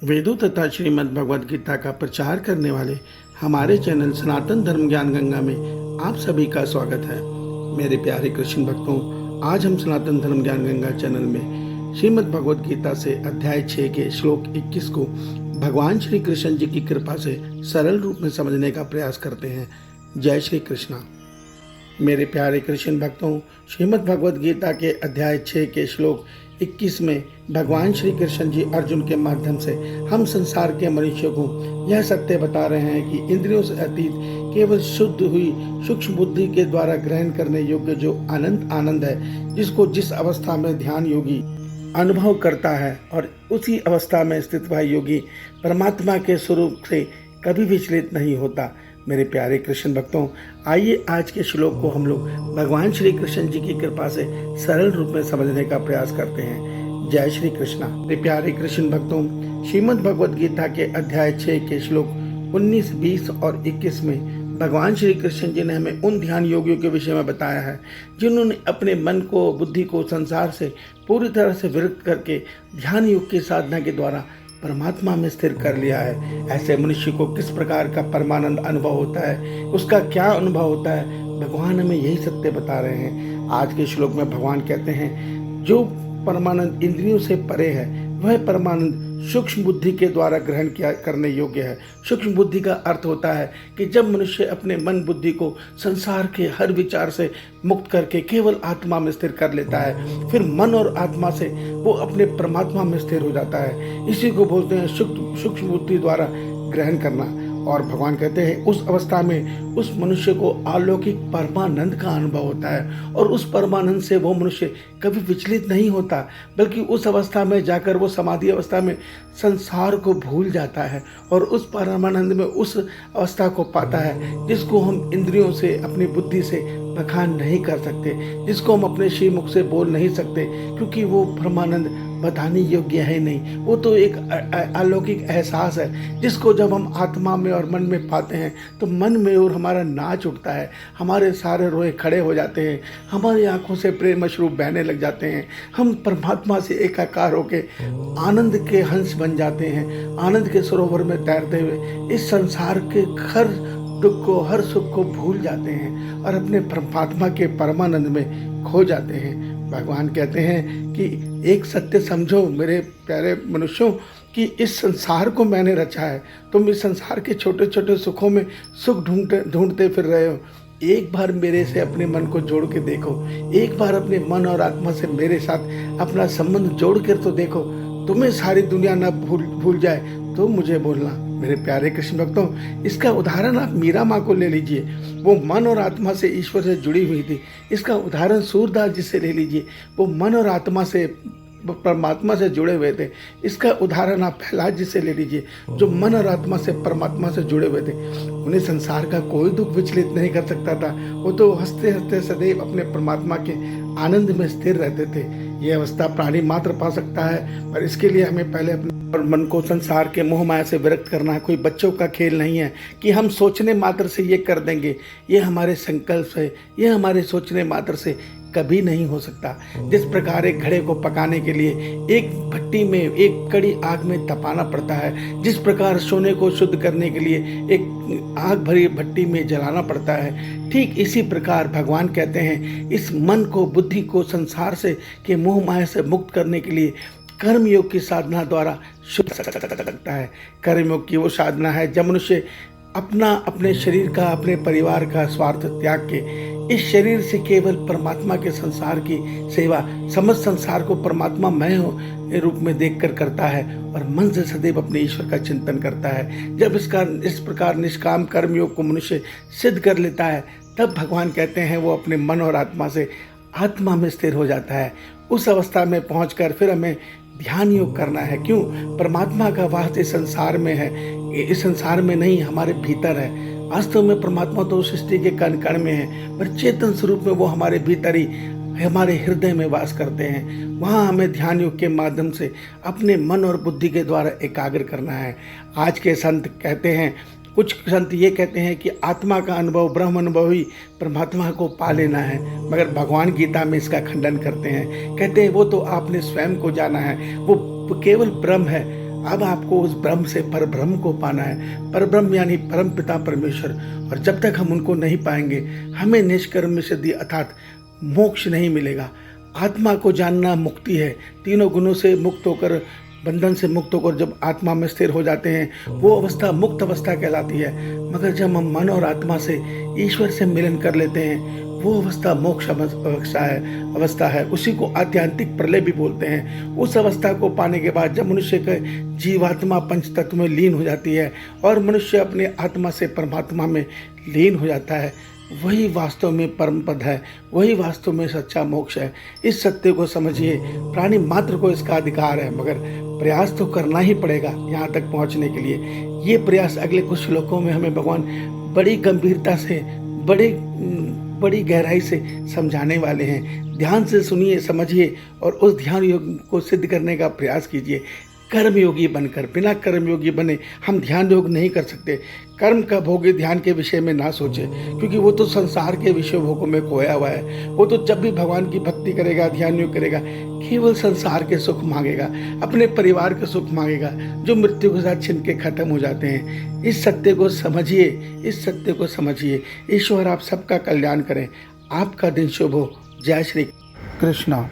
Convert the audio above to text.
वेदों तथा श्रीमद् भगवद गीता का प्रचार करने वाले हमारे चैनल सनातन धर्म ज्ञान गंगा में आप सभी का स्वागत है। मेरे प्यारे कृष्ण भक्तों, आज हम सनातन धर्म ज्ञान गंगा चैनल में श्रीमद् भगवद गीता से अध्याय 6 के श्लोक 21 को भगवान श्री कृष्ण जी की कृपा से सरल रूप में समझने का प्रयास करते हैं। जय श्री कृष्णा। मेरे प्यारे कृष्ण भक्तों, श्रीमद् भगवद गीता के अध्याय 6 के श्लोक 21 में भगवान श्री कृष्ण जी अर्जुन के माध्यम से हम संसार के मनुष्यों को यह सत्य बता रहे हैं कि इंद्रियों से अतीत केवल शुद्ध हुई सूक्ष्म बुद्धि के द्वारा ग्रहण करने योग्य जो अनंत आनंद है, जिसको जिस अवस्था में ध्यान योगी अनुभव करता है और उसी अवस्था में स्थित वह योगी परमात्मा के स्वरूप से कभी विचलित नहीं होता। मेरे प्यारे कृष्ण भक्तों, आइए आज के श्लोक को हम लोग भगवान श्री कृष्ण जी की कृपा से सरल रूप में समझने का प्रयास करते हैं। जय श्री कृष्णा। मेरे प्यारे कृष्ण भक्तों, श्रीमद् भगवद गीता के अध्याय 6 के श्लोक 19, 20 और 21 में भगवान श्री कृष्ण जी ने हमें उन ध्यान योगियों के विषय में बताया है जिन्होंने अपने मन को, बुद्धि को संसार से पूरी तरह से विरक्त करके ध्यान योग की साधना के द्वारा परमात्मा में स्थिर कर लिया है। ऐसे मनुष्य को किस प्रकार का परमानंद अनुभव होता है, उसका क्या अनुभव होता है, भगवान हमें यही सत्य बता रहे हैं। आज के श्लोक में भगवान कहते हैं, जो परमानंद इंद्रियों से परे है वह परमानंद सूक्ष्म बुद्धि के द्वारा ग्रहण किया करने योग्य है। सूक्ष्म बुद्धि का अर्थ होता है कि जब मनुष्य अपने मन बुद्धि को संसार के हर विचार से मुक्त करके केवल आत्मा में स्थिर कर लेता है, फिर मन और आत्मा से वो अपने परमात्मा में स्थिर हो जाता है। इसी को बोलते हैं सूक्ष्म बुद्धि द्वारा ग्रहण करना। और भगवान कहते हैं उस अवस्था में उस मनुष्य को अलौकिक परमानंद का अनुभव होता है और उस परमानंद से वो मनुष्य कभी विचलित नहीं होता, बल्कि उस अवस्था में जाकर वो समाधि अवस्था में संसार को भूल जाता है और उस परमानंद में उस अवस्था को पाता है जिसको हम इंद्रियों से, अपनी बुद्धि से बखान नहीं कर सकते, जिसको हम अपने श्रीमुख से बोल नहीं सकते, क्योंकि वो परमानंद बताने योग्य है नहीं। वो तो एक अलौकिक एहसास है जिसको जब हम आत्मा में और मन में पाते हैं तो मन में और हमारा नाच उठता है, हमारे सारे रोए खड़े हो जाते हैं, हमारी आंखों से प्रेम अश्रु बहने लग जाते हैं, हम परमात्मा से एकाकार होके आनंद के हंस बन जाते हैं, आनंद के सरोवर में तैरते हुए इस संसार के हर दुख को, हर सुख को भूल जाते हैं और अपने परमात्मा के परमानंद में खो जाते हैं। भगवान कहते हैं कि एक सत्य समझो मेरे प्यारे मनुष्यों, कि इस संसार को मैंने रचा है। तुम इस संसार के छोटे छोटे सुखों में सुख ढूंढते फिर रहे हो। एक बार मेरे से अपने मन को जोड़ के देखो, एक बार अपने मन और आत्मा से मेरे साथ अपना संबंध जोड़ कर तो देखो। तुम्हें सारी दुनिया ना भूल जाए तो मुझे बोलना। मेरे प्यारे कृष्ण भक्तों, इसका उदाहरण आप मीरा माँ को ले लीजिए, वो मन और आत्मा से ईश्वर से जुड़ी हुई थी। इसका उदाहरण सूरदास जी से ले लीजिए, वो मन और आत्मा से परमात्मा से जुड़े हुए थे। इसका उदाहरण आप प्रहलाद जी से ले लीजिए, जो मन और आत्मा से परमात्मा से जुड़े हुए थे। उन्हें संसार का कोई दुख विचलित नहीं कर सकता था। वो तो हंसते हंसते सदैव अपने परमात्मा के आनंद में स्थिर रहते थे। ये अवस्था प्राणी मात्र पा सकता है, पर इसके लिए हमें पहले अपने मन को संसार के मोह माया से विरक्त करना है। कोई बच्चों का खेल नहीं है कि हम सोचने मात्र से ये कर देंगे। ये हमारे संकल्प से, ये हमारे सोचने मात्र से कभी नहीं हो सकता। जिस प्रकार एक घड़े को पकाने के लिए एक भट्टी में एक कड़ी आग में तपाना पड़ता है, जिस प्रकार सोने को शुद्ध करने के लिए एक आग भरी भट्टी में जलाना पड़ता है, ठीक इसी प्रकार भगवान कहते हैं इस मन को, बुद्धि को संसार से के मोह माया से मुक्त करने के लिए कर्म योग की साधना द्वारा शुद्ध सकता है। कर्म योग की वो साधना है जब मनुष्य अपने शरीर का, अपने परिवार का स्वार्थ त्याग के इस शरीर से केवल परमात्मा के संसार की सेवा, समस्त संसार को परमात्मा मैं रूप में देखकर करता है और मन से सदैव अपने ईश्वर का चिंतन करता है। जब इस प्रकार निष्काम कर्म योग को मनुष्य सिद्ध कर लेता है, तब भगवान कहते हैं वो अपने मन और आत्मा से आत्मा में स्थिर हो जाता है। उस अवस्था में पहुंचकर फिर हमें ध्यान योग करना है। क्यों? परमात्मा का वास इस संसार में है, इस संसार में नहीं, हमारे भीतर है। वास्तव में परमात्मा तो सृष्टि के कण कण में है, पर चेतन स्वरूप में वो हमारे भीतर ही, हमारे हृदय में वास करते हैं। वहाँ हमें ध्यान योग के माध्यम से अपने मन और बुद्धि के द्वारा एकाग्र करना है। आज के संत कहते हैं, कुछ संत ये कहते हैं कि आत्मा का अनुभव, ब्रह्म अनुभव ही परमात्मा को पा लेना है, मगर भगवान गीता में इसका खंडन करते हैं। कहते हैं वो तो आपने स्वयं को जाना है, वो केवल ब्रह्म है। अब आपको उस ब्रह्म से परब्रह्म को पाना है। परब्रह्म यानी परम पिता परमेश्वर। और जब तक हम उनको नहीं पाएंगे, हमें निष्कर्म सिद्धि अर्थात मोक्ष नहीं मिलेगा। आत्मा को जानना मुक्ति है। तीनों गुणों से मुक्त होकर, बंधन से मुक्त होकर जब आत्मा में स्थिर हो जाते हैं, वो अवस्था मुक्त अवस्था कहलाती है। मगर जब हम मन और आत्मा से ईश्वर से मिलन कर लेते हैं, वो अवस्था मोक्ष अवस्था है। उसी को आध्यात्मिक प्रलय भी बोलते हैं। उस अवस्था को पाने के बाद जब मनुष्य के जीवात्मा पंच तत्व में लीन हो जाती है और मनुष्य अपने आत्मा से परमात्मा में लीन हो जाता है, वही वास्तव में परम पद है, वही वास्तव में सच्चा मोक्ष है। इस सत्य को समझिए। प्राणी मात्र को इसका अधिकार है, मगर प्रयास तो करना ही पड़ेगा यहाँ तक पहुँचने के लिए। ये प्रयास अगले कुछ श्लोकों में हमें भगवान बड़ी गंभीरता से, बड़ी गहराई से समझाने वाले हैं। ध्यान से सुनिए, समझिए और उस ध्यान योग को सिद्ध करने का प्रयास कीजिए। कर्मयोगी बनकर, बिना कर्मयोगी बने हम ध्यान योग नहीं कर सकते। कर्म का भोग ध्यान के विषय में ना सोचे, क्योंकि वो तो संसार के विषय भोगों में खोया हुआ है। वो तो जब भी भगवान की भक्ति करेगा, ध्यान योग करेगा, केवल संसार के सुख मांगेगा, अपने परिवार के सुख मांगेगा, जो मृत्यु के साथ छिन के खत्म हो जाते हैं। इस सत्य को समझिए, इस सत्य को समझिए। ईश्वर आप सबका कल्याण करें। आपका दिन शुभ हो। जय श्री कृष्णा।